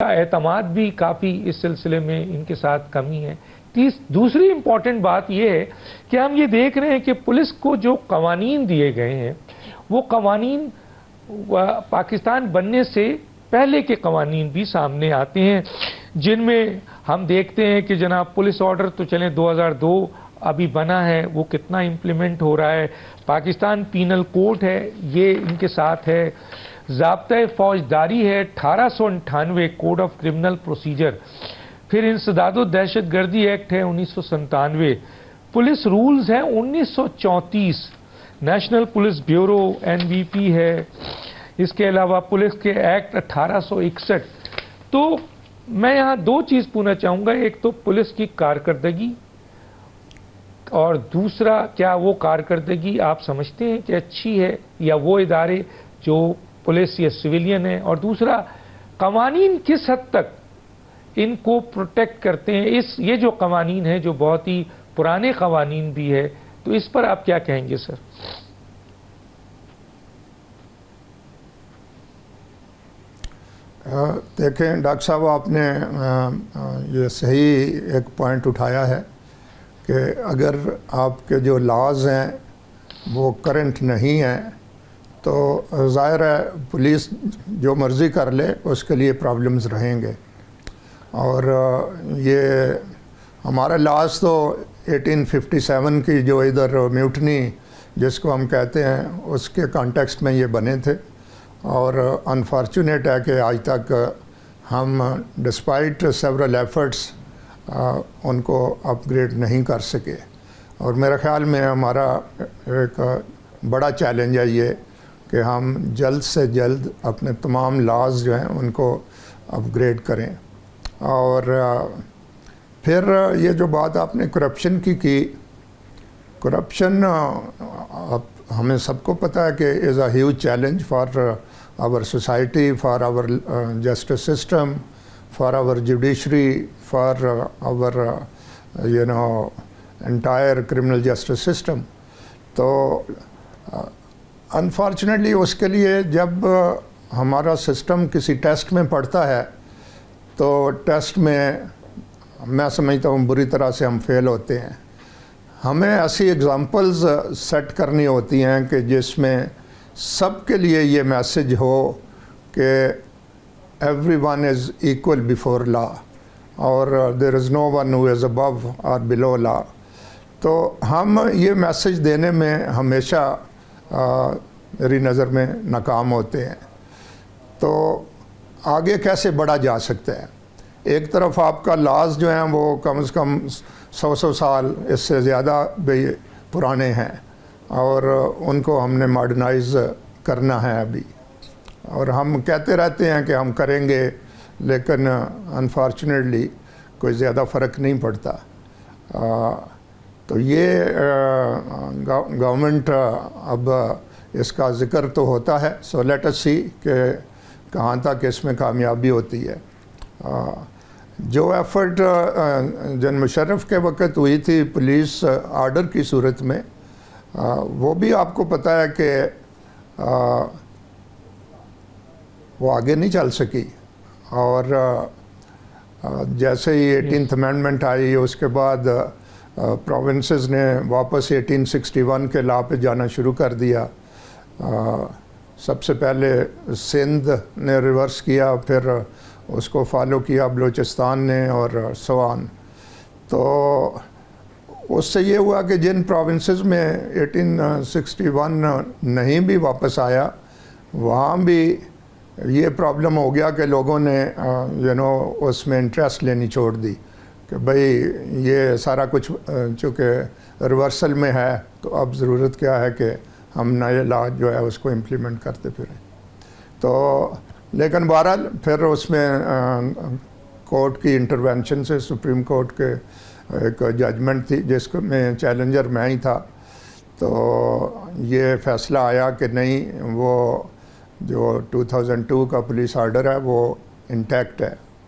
اعتماد بھی کافی اس سلسلے میں ان کے ساتھ کمی ہے۔ دوسری امپورٹنٹ بات یہ ہے کہ ہم یہ دیکھ رہے ہیں کہ پولیس کو جو قوانین دیے گئے ہیں وہ قوانین پاکستان بننے سے پہلے کے قوانین بھی سامنے آتے ہیں، جن میں ہم دیکھتے ہیں کہ جناب پولیس آرڈر تو چلیں 2002 ابھی بنا ہے، وہ کتنا امپلیمنٹ ہو رہا ہے۔ پاکستان پینل کوڈ ہے، یہ ان کے ساتھ ہے۔ ضابطۂ فوجداری ہے 1898 کوڈ آف کرمنل پروسیجر، پھر انسداد و دہشت گردی ایکٹ ہے 1997، پولیس رولز ہیں 1934، نیشنل پولیس بیورو NBP ہے، اس کے علاوہ پولیس کے ایکٹ 1861۔ تو میں یہاں دو چیز پوچھنا چاہوں گا، ایک تو پولیس کی کارکردگی، اور دوسرا کیا وہ کارکردگی آپ سمجھتے ہیں کہ اچھی ہے، یا وہ ادارے جو پولیس یا سویلین ہیں، اور دوسرا قوانین کس حد تک ان کو پروٹیکٹ کرتے ہیں، یہ جو قوانین ہیں جو بہت ہی پرانے قوانین بھی ہے، تو اس پر آپ کیا کہیں گے سر؟ دیکھیں ڈاکٹر صاحب، آپ نے یہ صحیح ایک پوائنٹ اٹھایا ہے کہ اگر آپ کے جو لاز ہیں وہ کرنٹ نہیں ہیں تو ظاہر ہے پولیس جو مرضی کر لے اس کے لیے پرابلمز رہیں گے۔ اور یہ ہمارا لاز تو 1857 کی جو ادھر میوٹنی جس کو ہم کہتے ہیں اس کے کانٹیکسٹ میں یہ بنے تھے، اور انفارچونیٹ ہے کہ آج تک ہم ڈسپائٹ سیورل ایفرٹس ان کو اپ گریڈ نہیں کر سکے، اور میرے خیال میں ہمارا ایک بڑا چیلنج ہے یہ کہ ہم جلد سے جلد اپنے تمام لاز جو ہیں ان کو اپ گریڈ کریں۔ اور پھر یہ جو بات آپ نے کرپشن کی کرپشن ہمیں سب کو پتہ ہے کہ is a huge challenge for our society, for our justice system, for our judiciary, for our entire criminal justice system. تو انفارچونیٹلی اس کے لیے جب ہمارا سسٹم کسی ٹیسٹ میں پڑتا ہے تو ٹیسٹ میں سمجھتا ہوں بری طرح سے ہم فیل ہوتے ہیں۔ ہمیں ایسی ایگزامپلز سیٹ کرنی ہوتی ہیں کہ جس میں سب کے لیے یہ میسج ہو کہ everyone is equal before law, اور دیر از نو ون ہو از ابو اور بلو لا۔ تو ہم یہ میسج دینے میں ہمیشہ میری نظر میں ناکام ہوتے ہیں۔ تو آگے کیسے بڑھا جا سکتا ہے؟ ایک طرف آپ کا لاز جو ہیں وہ کم از کم 100 سال اس سے زیادہ بھی پرانے ہیں، اور ان کو ہم نے ماڈرنائز کرنا ہے ابھی، اور ہم کہتے رہتے ہیں کہ ہم کریں گے، لیکن انفارچونیٹلی کوئی زیادہ فرق نہیں پڑتا۔ تو یہ گورنمنٹ اب اس کا ذکر تو ہوتا ہے، سو لیٹ اس سی کہ کہاں تک اس میں کامیابی ہوتی ہے۔ جو ایفرٹ جن مشرف کے وقت ہوئی تھی پولیس آرڈر کی صورت میں، وہ بھی آپ کو پتہ ہے کہ وہ آگے نہیں چل سکی، اور جیسے ہی 18th امینڈمنٹ آئی اس کے بعد پروونسز نے واپس 1861 کے لا پہ جانا شروع کر دیا۔ سب سے پہلے سندھ نے ریورس کیا، پھر اس کو فالو کیا بلوچستان نے، اور سوان۔ تو اس سے یہ ہوا کہ جن پروونسز میں 1861 نہیں بھی واپس آیا، وہاں بھی یہ پرابلم ہو گیا کہ لوگوں نے اس میں انٹرسٹ لینی چھوڑ دی کہ بھئی یہ سارا کچھ چونکہ ریورسل میں ہے تو اب ضرورت کیا ہے کہ ہم نئے لا جو ہے اس کو امپلیمنٹ کرتے پھریں۔ تو لیکن بہرحال پھر اس میں کورٹ کی انٹرونشن سے، سپریم کورٹ کے ایک ججمنٹ تھی جس میں چیلنجر میں ہی تھا، تو یہ فیصلہ آیا کہ نہیں، وہ جو 2002 کا پولیس آرڈر ہے وہ انٹیکٹ ہے۔